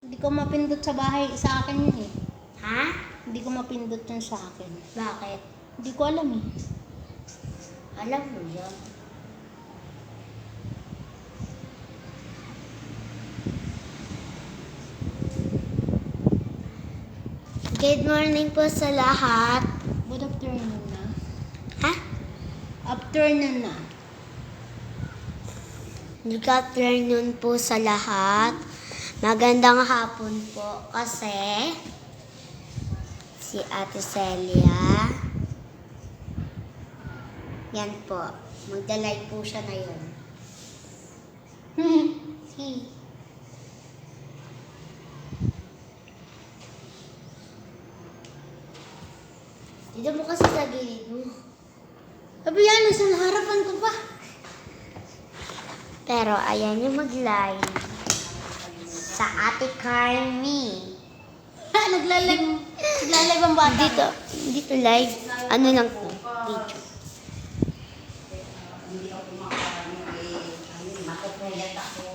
Hindi ko mapindot sa bahay, sa akin yun eh. Ha? Hindi ko mapindot yun sa akin. Bakit? Hindi ko alam eh. Alam mo yan. Good morning po sa lahat. Good afternoon na. Ha? Afternoon na. Good afternoon po sa lahat. Magandang hapon po kasi si Ate Celia. Yan po. Magdalay po siya ngayon. Dito mo kasi sa gilid mo. Sabi yan, nasa harapan ko pa. Pero ayan yung mag-live sa Ate Carmi. Naglalag ang bata. Dito live. Ano lang po? Video. Hindi ako kumakain eh. Makapuyat ako.